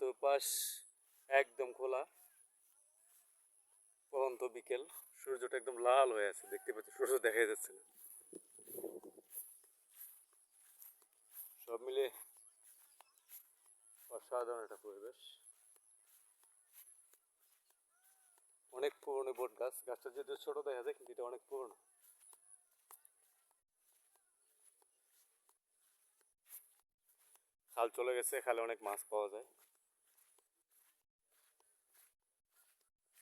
চতুর্পাশ একদম খোলা, পরন্ত বিকেল, সূর্যটা একদম লাল হয়ে আছে, দেখতে পাচ্ছি সূর্য দেখা যাচ্ছে না। সব মিলে অসাধারণ একটা পরিবেশ। অনেক পুরনো বট গাছ, গাছটা যদিও ছোট দেখা যায় কিন্তু এটা অনেক পুরনো। খাল চলে গেছে, খালে অনেক মাছ পাওয়া যায়।